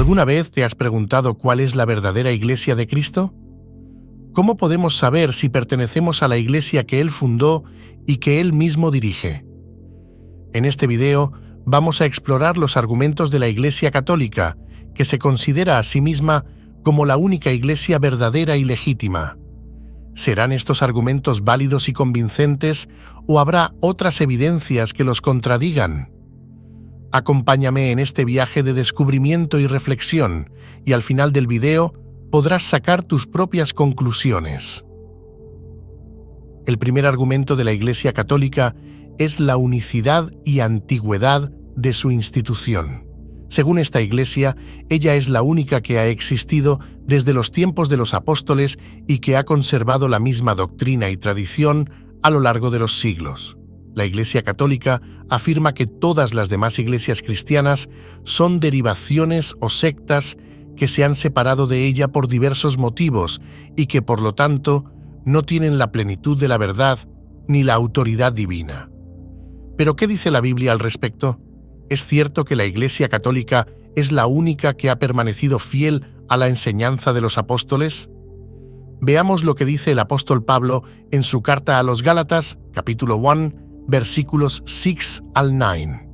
¿Alguna vez te has preguntado cuál es la verdadera Iglesia de Cristo? ¿Cómo podemos saber si pertenecemos a la Iglesia que Él fundó y que Él mismo dirige? En este video vamos a explorar los argumentos de la Iglesia Católica, que se considera a sí misma como la única Iglesia verdadera y legítima. ¿Serán estos argumentos válidos y convincentes o habrá otras evidencias que los contradigan? Acompáñame en este viaje de descubrimiento y reflexión, y al final del video podrás sacar tus propias conclusiones. El primer argumento de la Iglesia Católica es la unicidad y antigüedad de su institución. Según esta Iglesia, ella es la única que ha existido desde los tiempos de los apóstoles y que ha conservado la misma doctrina y tradición a lo largo de los siglos. La Iglesia Católica afirma que todas las demás iglesias cristianas son derivaciones o sectas que se han separado de ella por diversos motivos y que, por lo tanto, no tienen la plenitud de la verdad ni la autoridad divina. ¿Pero qué dice la Biblia al respecto? ¿Es cierto que la Iglesia Católica es la única que ha permanecido fiel a la enseñanza de los apóstoles? Veamos lo que dice el apóstol Pablo en su carta a los Gálatas, capítulo 1, versículos 6 al 9.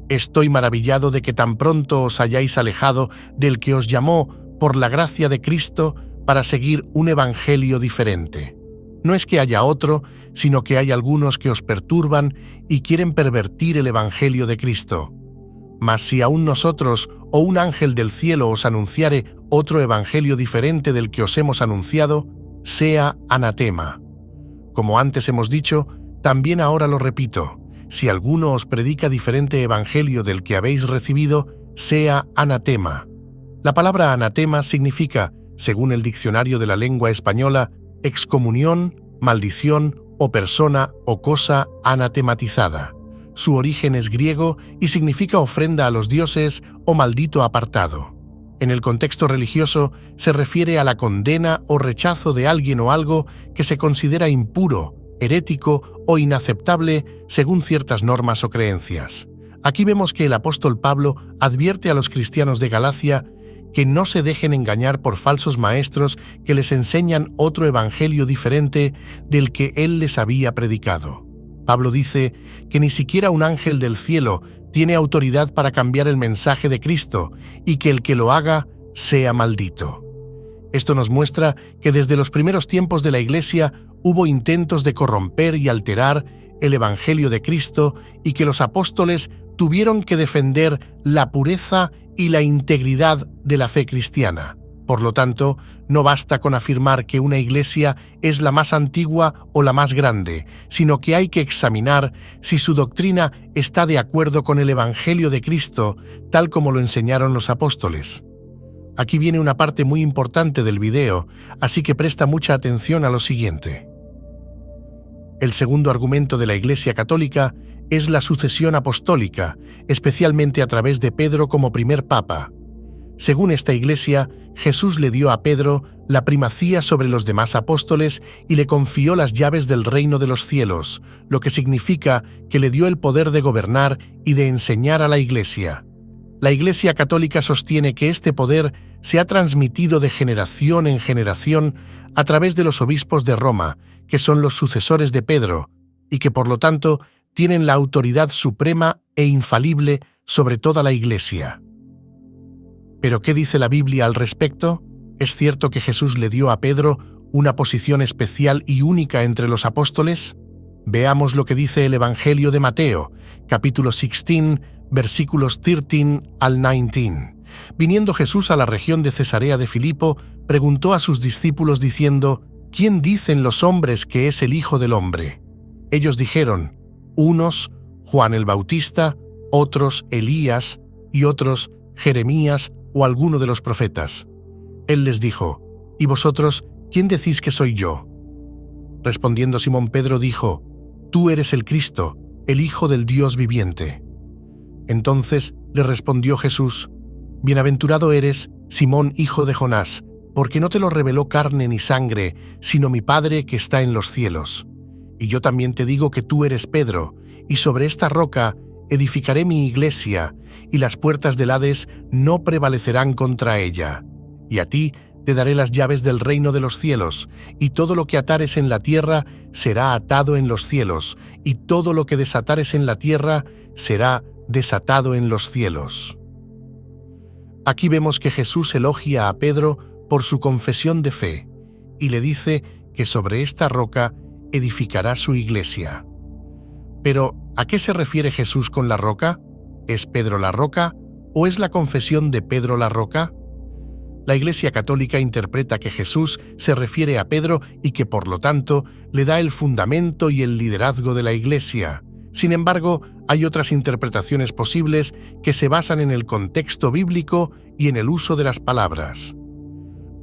Estoy maravillado de que tan pronto os hayáis alejado del que os llamó por la gracia de Cristo para seguir un evangelio diferente. No es que haya otro, sino que hay algunos que os perturban y quieren pervertir el evangelio de Cristo. Mas si aún nosotros o un ángel del cielo os anunciare otro evangelio diferente del que os hemos anunciado, sea anatema. Como antes hemos dicho, también ahora lo repito, si alguno os predica diferente evangelio del que habéis recibido, sea anatema. La palabra anatema significa, según el diccionario de la lengua española, excomunión, maldición o persona o cosa anatematizada. Su origen es griego y significa ofrenda a los dioses o maldito apartado. En el contexto religioso se refiere a la condena o rechazo de alguien o algo que se considera impuro, herético o inaceptable según ciertas normas o creencias. Aquí vemos que el apóstol Pablo advierte a los cristianos de Galacia que no se dejen engañar por falsos maestros que les enseñan otro evangelio diferente del que él les había predicado. Pablo dice que ni siquiera un ángel del cielo tiene autoridad para cambiar el mensaje de Cristo y que el que lo haga sea maldito. Esto nos muestra que desde los primeros tiempos de la Iglesia hubo intentos de corromper y alterar el evangelio de Cristo y que los apóstoles tuvieron que defender la pureza y la integridad de la fe cristiana. Por lo tanto, no basta con afirmar que una iglesia es la más antigua o la más grande, sino que hay que examinar si su doctrina está de acuerdo con el evangelio de Cristo, tal como lo enseñaron los apóstoles. Aquí viene una parte muy importante del video, así que presta mucha atención a lo siguiente. El segundo argumento de la Iglesia Católica es la sucesión apostólica, especialmente a través de Pedro como primer papa. Según esta Iglesia, Jesús le dio a Pedro la primacía sobre los demás apóstoles y le confió las llaves del reino de los cielos, lo que significa que le dio el poder de gobernar y de enseñar a la Iglesia. La Iglesia Católica sostiene que este poder se ha transmitido de generación en generación a través de los obispos de Roma, que son los sucesores de Pedro, y que por lo tanto tienen la autoridad suprema e infalible sobre toda la Iglesia. ¿Pero qué dice la Biblia al respecto? ¿Es cierto que Jesús le dio a Pedro una posición especial y única entre los apóstoles? Veamos lo que dice el Evangelio de Mateo, capítulo 16, versículos 13 al 19. Viniendo Jesús a la región de Cesarea de Filipo, preguntó a sus discípulos diciendo: ¿Quién dicen los hombres que es el Hijo del Hombre? Ellos dijeron: unos, Juan el Bautista, otros, Elías, y otros, Jeremías o alguno de los profetas. Él les dijo: ¿Y vosotros, quién decís que soy yo? Respondiendo Simón Pedro dijo: Tú eres el Cristo, el Hijo del Dios viviente. Entonces le respondió Jesús: Bienaventurado eres, Simón, hijo de Jonás, porque no te lo reveló carne ni sangre, sino mi Padre que está en los cielos. Y yo también te digo que tú eres Pedro, y sobre esta roca edificaré mi iglesia, y las puertas del Hades no prevalecerán contra ella. Y a ti te daré las llaves del reino de los cielos, y todo lo que atares en la tierra será atado en los cielos, y todo lo que desatares en la tierra será desatado en los cielos. Aquí vemos que Jesús elogia a Pedro por su confesión de fe, y le dice que sobre esta roca edificará su iglesia. Pero, ¿a qué se refiere Jesús con la roca? ¿Es Pedro la roca o es la confesión de Pedro la roca? La Iglesia Católica interpreta que Jesús se refiere a Pedro y que, por lo tanto, le da el fundamento y el liderazgo de la Iglesia. Sin embargo, hay otras interpretaciones posibles que se basan en el contexto bíblico y en el uso de las palabras.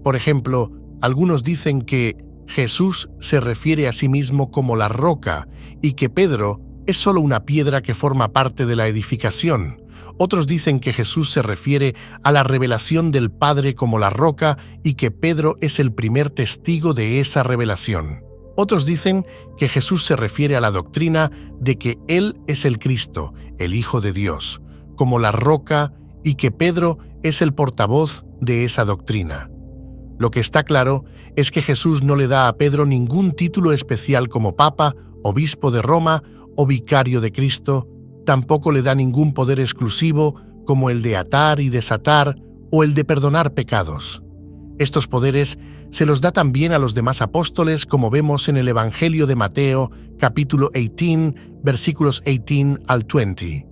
Por ejemplo, algunos dicen que Jesús se refiere a sí mismo como la roca y que Pedro es solo una piedra que forma parte de la edificación. Otros dicen que Jesús se refiere a la revelación del Padre como la roca y que Pedro es el primer testigo de esa revelación. Otros dicen que Jesús se refiere a la doctrina de que Él es el Cristo, el Hijo de Dios, como la roca y que Pedro es el portavoz de esa doctrina. Lo que está claro es que Jesús no le da a Pedro ningún título especial como Papa, Obispo de Roma o Vicario de Cristo, tampoco le da ningún poder exclusivo como el de atar y desatar o el de perdonar pecados. Estos poderes se los da también a los demás apóstoles, como vemos en el Evangelio de Mateo, capítulo 18, versículos 18 al 20.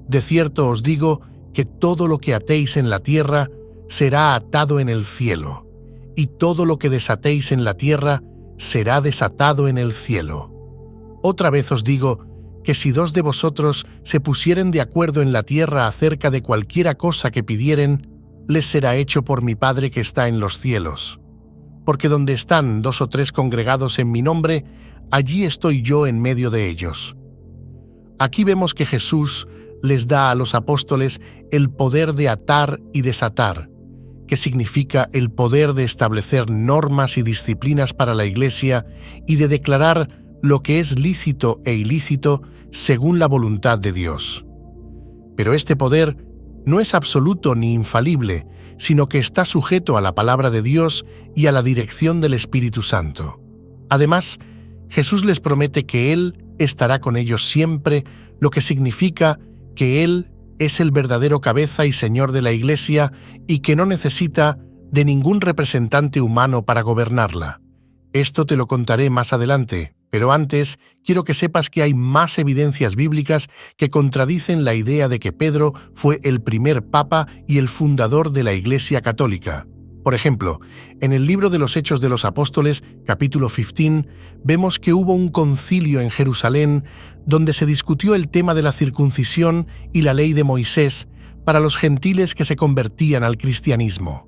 De cierto os digo que todo lo que atéis en la tierra será atado en el cielo, y todo lo que desatéis en la tierra será desatado en el cielo. Otra vez os digo que si dos de vosotros se pusieren de acuerdo en la tierra acerca de cualquiera cosa que pidieren, les será hecho por mi Padre que está en los cielos. Porque donde están 2 o 3 congregados en mi nombre, allí estoy yo en medio de ellos. Aquí vemos que Jesús les da a los apóstoles el poder de atar y desatar, que significa el poder de establecer normas y disciplinas para la Iglesia y de declarar lo que es lícito e ilícito según la voluntad de Dios. Pero este poder no es absoluto ni infalible, sino que está sujeto a la palabra de Dios y a la dirección del Espíritu Santo. Además, Jesús les promete que Él estará con ellos siempre, lo que significa que Él es el verdadero cabeza y Señor de la Iglesia y que no necesita de ningún representante humano para gobernarla. Esto te lo contaré más adelante, pero antes quiero que sepas que hay más evidencias bíblicas que contradicen la idea de que Pedro fue el primer papa y el fundador de la Iglesia Católica. Por ejemplo, en el libro de los Hechos de los Apóstoles, capítulo 15, vemos que hubo un concilio en Jerusalén donde se discutió el tema de la circuncisión y la ley de Moisés para los gentiles que se convertían al cristianismo.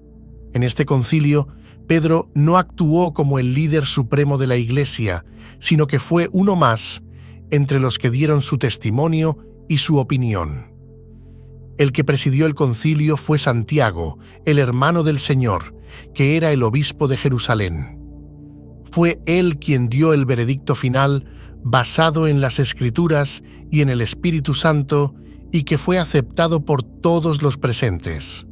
En este concilio, Pedro no actuó como el líder supremo de la Iglesia, sino que fue uno más entre los que dieron su testimonio y su opinión. El que presidió el concilio fue Santiago, el hermano del Señor, que era el obispo de Jerusalén. Fue él quien dio el veredicto final basado en las Escrituras y en el Espíritu Santo y que fue aceptado por todos los presentes.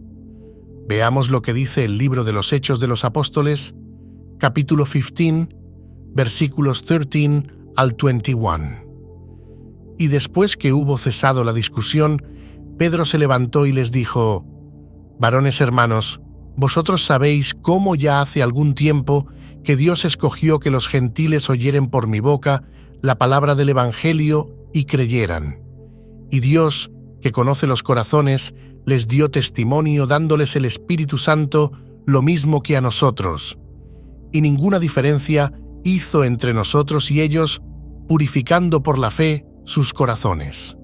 Veamos lo que dice el libro de los Hechos de los Apóstoles, capítulo 15, versículos 13 al 21. Y después que hubo cesado la discusión, Pedro se levantó y les dijo: «Varones hermanos, vosotros sabéis cómo ya hace algún tiempo que Dios escogió que los gentiles oyeren por mi boca la palabra del Evangelio y creyeran. Y Dios, que conoce los corazones, les dio testimonio dándoles el Espíritu Santo lo mismo que a nosotros. Y ninguna diferencia hizo entre nosotros y ellos, purificando por la fe sus corazones.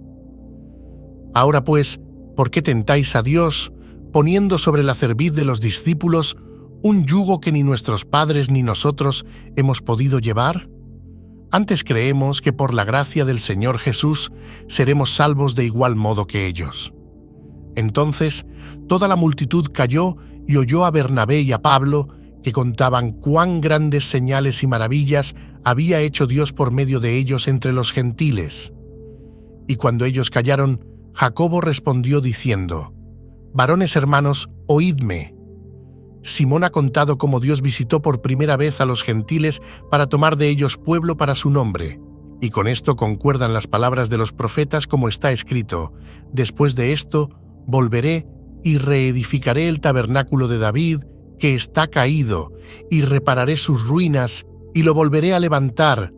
Ahora pues, ¿por qué tentáis a Dios, poniendo sobre la cerviz de los discípulos un yugo que ni nuestros padres ni nosotros hemos podido llevar? Antes creemos que por la gracia del Señor Jesús seremos salvos de igual modo que ellos». Entonces toda la multitud calló y oyó a Bernabé y a Pablo, que contaban cuán grandes señales y maravillas había hecho Dios por medio de ellos entre los gentiles. Y cuando ellos callaron, Jacobo respondió diciendo: «Varones hermanos, oídme. Simón ha contado cómo Dios visitó por primera vez a los gentiles para tomar de ellos pueblo para su nombre. Y con esto concuerdan las palabras de los profetas, como está escrito: después de esto, volveré y reedificaré el tabernáculo de David, que está caído, y repararé sus ruinas, y lo volveré a levantar,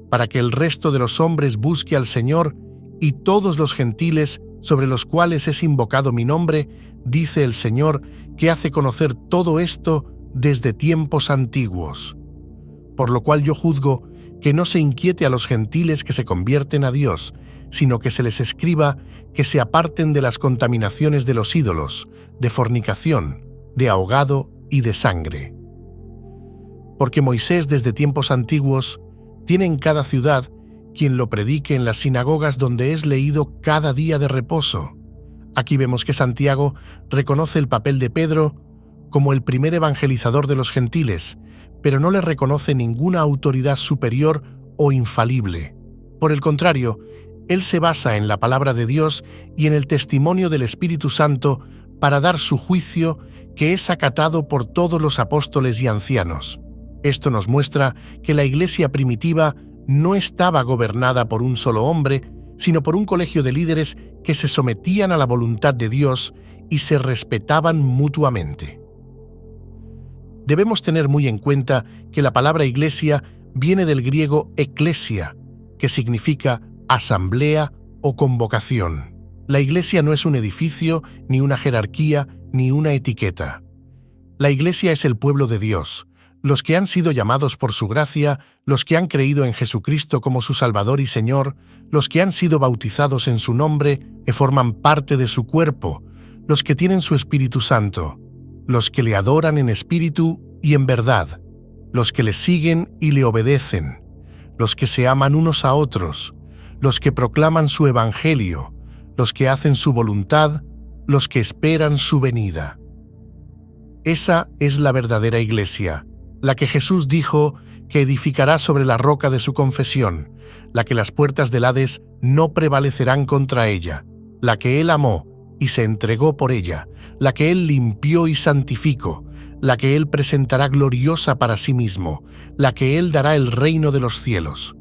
para que el resto de los hombres busque al Señor, y todos los gentiles sobre los cuales es invocado mi nombre, dice el Señor, que hace conocer todo esto desde tiempos antiguos. Por lo cual yo juzgo que no se inquiete a los gentiles que se convierten a Dios, sino que se les escriba que se aparten de las contaminaciones de los ídolos, de fornicación, de ahogado y de sangre. Porque Moisés desde tiempos antiguos tiene en cada ciudad quien lo predique en las sinagogas donde es leído cada día de reposo. Aquí vemos que Santiago reconoce el papel de Pedro como el primer evangelizador de los gentiles, pero no le reconoce ninguna autoridad superior o infalible. Por el contrario, él se basa en la palabra de Dios y en el testimonio del Espíritu Santo para dar su juicio, que es acatado por todos los apóstoles y ancianos. Esto nos muestra que la iglesia primitiva no estaba gobernada por un solo hombre, sino por un colegio de líderes que se sometían a la voluntad de Dios y se respetaban mutuamente. Debemos tener muy en cuenta que la palabra iglesia viene del griego eklesia, que significa asamblea o convocación. La iglesia no es un edificio, ni una jerarquía, ni una etiqueta. La iglesia es el pueblo de Dios, los que han sido llamados por su gracia, los que han creído en Jesucristo como su Salvador y Señor, los que han sido bautizados en su nombre y forman parte de su cuerpo, los que tienen su Espíritu Santo, los que le adoran en espíritu y en verdad, los que le siguen y le obedecen, los que se aman unos a otros, los que proclaman su evangelio, los que hacen su voluntad, los que esperan su venida. Esa es la verdadera iglesia, la que Jesús dijo que edificará sobre la roca de su confesión, la que las puertas del Hades no prevalecerán contra ella, la que Él amó y se entregó por ella, la que Él limpió y santificó, la que Él presentará gloriosa para sí mismo, la que Él dará el reino de los cielos.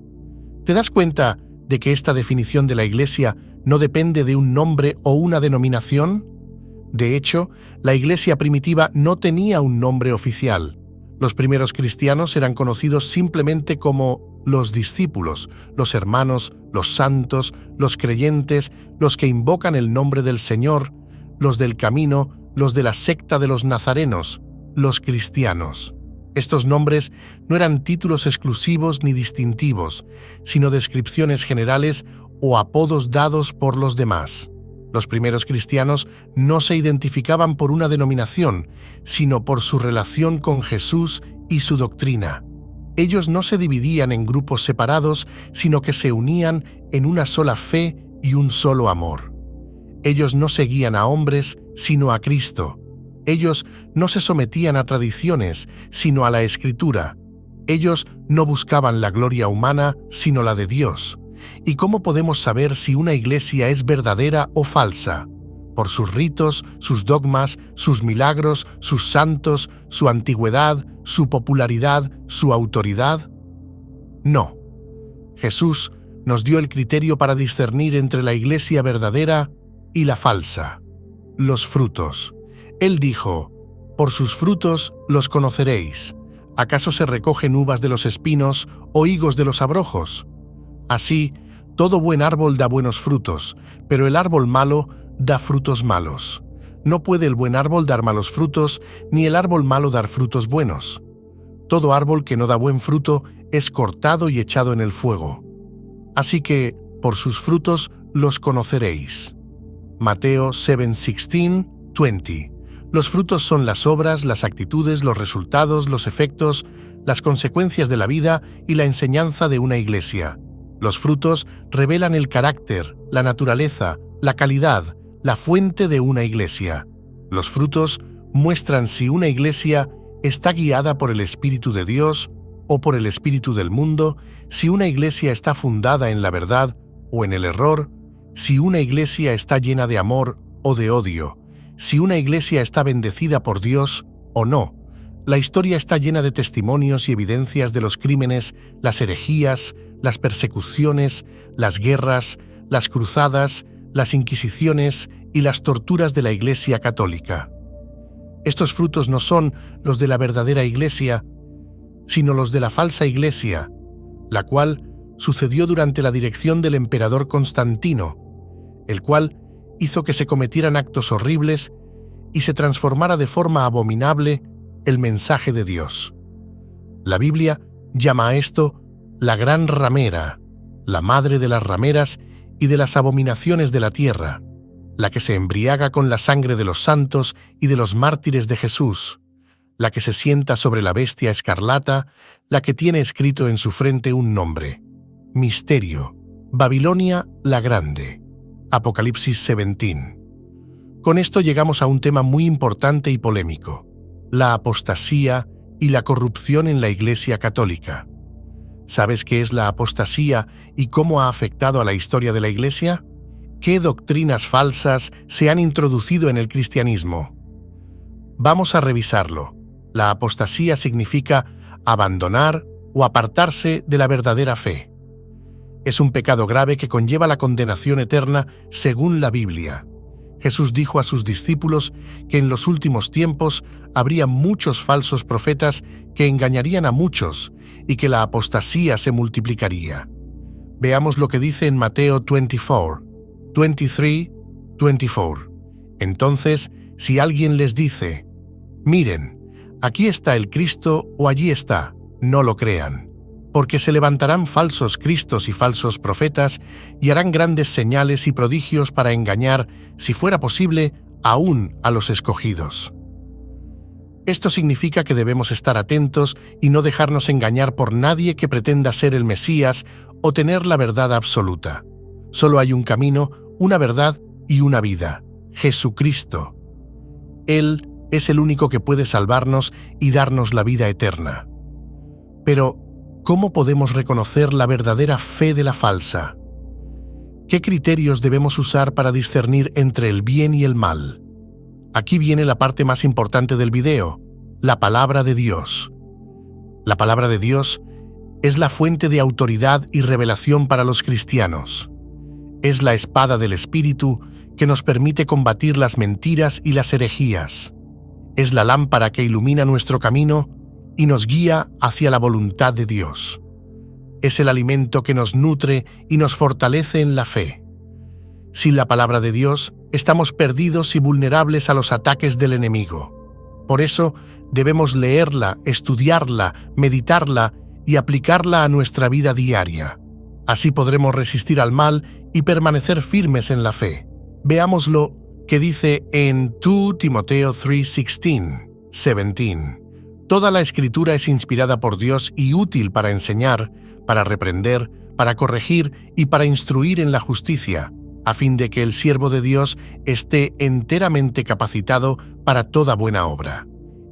¿Te das cuenta de que esta definición de la Iglesia no depende de un nombre o una denominación? De hecho, la Iglesia primitiva no tenía un nombre oficial. Los primeros cristianos eran conocidos simplemente como los discípulos, los hermanos, los santos, los creyentes, los que invocan el nombre del Señor, los del camino, los de la secta de los nazarenos, los cristianos. Estos nombres no eran títulos exclusivos ni distintivos, sino descripciones generales o apodos dados por los demás. Los primeros cristianos no se identificaban por una denominación, sino por su relación con Jesús y su doctrina. Ellos no se dividían en grupos separados, sino que se unían en una sola fe y un solo amor. Ellos no seguían a hombres, sino a Cristo. Ellos no se sometían a tradiciones, sino a la Escritura. Ellos no buscaban la gloria humana, sino la de Dios. ¿Y cómo podemos saber si una iglesia es verdadera o falsa? ¿Por sus ritos, sus dogmas, sus milagros, sus santos, su antigüedad, su popularidad, su autoridad? No. Jesús nos dio el criterio para discernir entre la iglesia verdadera y la falsa. Los frutos. Él dijo: «Por sus frutos los conoceréis. ¿Acaso se recogen uvas de los espinos o higos de los abrojos? Así, todo buen árbol da buenos frutos, pero el árbol malo da frutos malos. No puede el buen árbol dar malos frutos, ni el árbol malo dar frutos buenos. Todo árbol que no da buen fruto es cortado y echado en el fuego. Así que, por sus frutos los conoceréis». Mateo 7:16-20. Los frutos son las obras, las actitudes, los resultados, los efectos, las consecuencias de la vida y la enseñanza de una iglesia. Los frutos revelan el carácter, la naturaleza, la calidad, la fuente de una iglesia. Los frutos muestran si una iglesia está guiada por el Espíritu de Dios o por el espíritu del mundo, si una iglesia está fundada en la verdad o en el error, si una iglesia está llena de amor o de odio, si una iglesia está bendecida por Dios o no. La historia está llena de testimonios y evidencias de los crímenes, las herejías, las persecuciones, las guerras, las cruzadas, las inquisiciones y las torturas de la Iglesia católica. Estos frutos no son los de la verdadera Iglesia, sino los de la falsa Iglesia, la cual sucedió durante la dirección del emperador Constantino, el cual hizo que se cometieran actos horribles y se transformara de forma abominable el mensaje de Dios. La Biblia llama a esto la gran ramera, la madre de las rameras y de las abominaciones de la tierra, la que se embriaga con la sangre de los santos y de los mártires de Jesús, la que se sienta sobre la bestia escarlata, la que tiene escrito en su frente un nombre: Misterio, Babilonia la Grande. Apocalipsis 17. Con esto llegamos a un tema muy importante y polémico: la apostasía y la corrupción en la Iglesia católica. ¿Sabes qué es la apostasía y cómo ha afectado a la historia de la Iglesia? ¿Qué doctrinas falsas se han introducido en el cristianismo? Vamos a revisarlo. La apostasía significa abandonar o apartarse de la verdadera fe. Es un pecado grave que conlleva la condenación eterna según la Biblia. Jesús dijo a sus discípulos que en los últimos tiempos habría muchos falsos profetas que engañarían a muchos y que la apostasía se multiplicaría. Veamos lo que dice en Mateo 23:24. Entonces, si alguien les dice: «Miren, aquí está el Cristo» o «allí está», no lo crean, porque se levantarán falsos cristos y falsos profetas y harán grandes señales y prodigios para engañar, si fuera posible, aún a los escogidos. Esto significa que debemos estar atentos y no dejarnos engañar por nadie que pretenda ser el Mesías o tener la verdad absoluta. Solo hay un camino, una verdad y una vida: Jesucristo. Él es el único que puede salvarnos y darnos la vida eterna. Pero, ¿cómo podemos reconocer la verdadera fe de la falsa? ¿Qué criterios debemos usar para discernir entre el bien y el mal? Aquí viene la parte más importante del video: la palabra de Dios. La palabra de Dios es la fuente de autoridad y revelación para los cristianos. Es la espada del Espíritu que nos permite combatir las mentiras y las herejías. Es la lámpara que ilumina nuestro camino y nos guía hacia la voluntad de Dios. Es el alimento que nos nutre y nos fortalece en la fe. Sin la palabra de Dios, estamos perdidos y vulnerables a los ataques del enemigo. Por eso, debemos leerla, estudiarla, meditarla y aplicarla a nuestra vida diaria. Así podremos resistir al mal y permanecer firmes en la fe. Veamos lo que dice en 2 Timoteo 3:17. Toda la Escritura es inspirada por Dios y útil para enseñar, para reprender, para corregir y para instruir en la justicia, a fin de que el siervo de Dios esté enteramente capacitado para toda buena obra.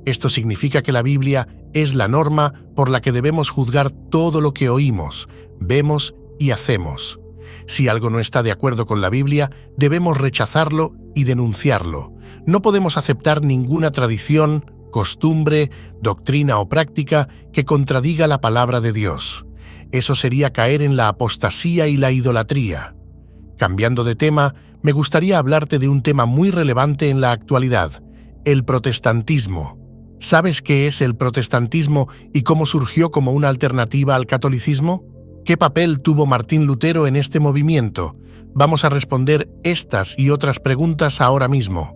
Esto significa que la Biblia es la norma por la que debemos juzgar todo lo que oímos, vemos y hacemos. Si algo no está de acuerdo con la Biblia, debemos rechazarlo y denunciarlo. No podemos aceptar ninguna tradición, costumbre, doctrina o práctica que contradiga la palabra de Dios. Eso sería caer en la apostasía y la idolatría. Cambiando de tema, me gustaría hablarte de un tema muy relevante en la actualidad: el protestantismo. ¿Sabes qué es el protestantismo y cómo surgió como una alternativa al catolicismo? ¿Qué papel tuvo Martín Lutero en este movimiento? Vamos a responder estas y otras preguntas ahora mismo.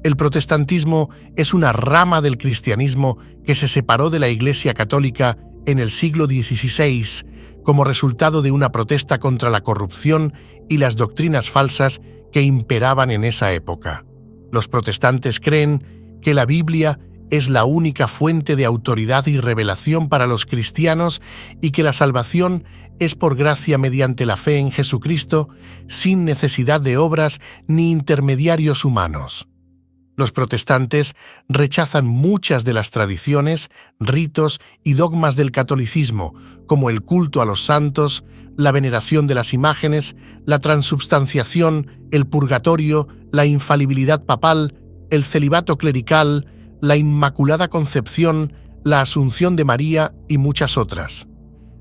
El protestantismo es una rama del cristianismo que se separó de la Iglesia católica en el siglo XVI como resultado de una protesta contra la corrupción y las doctrinas falsas que imperaban en esa época. Los protestantes creen que la Biblia es la única fuente de autoridad y revelación para los cristianos y que la salvación es por gracia mediante la fe en Jesucristo, sin necesidad de obras ni intermediarios humanos. Los protestantes rechazan muchas de las tradiciones, ritos y dogmas del catolicismo, como el culto a los santos, la veneración de las imágenes, la transubstanciación, el purgatorio, la infalibilidad papal, el celibato clerical, la Inmaculada Concepción, la Asunción de María y muchas otras.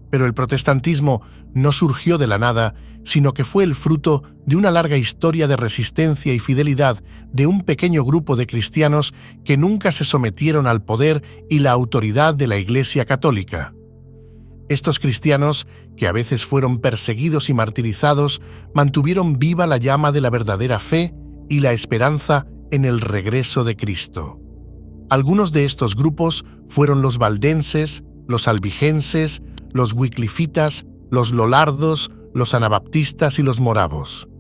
Pero el protestantismo no surgió de la nada, sino que fue el fruto de una larga historia de resistencia y fidelidad de un pequeño grupo de cristianos que nunca se sometieron al poder y la autoridad de la Iglesia católica. Estos cristianos, que a veces fueron perseguidos y martirizados, mantuvieron viva la llama de la verdadera fe y la esperanza en el regreso de Cristo. Algunos de estos grupos fueron los valdenses, los albigenses, los wyclifitas, los lollardos, los anabaptistas y los moravos.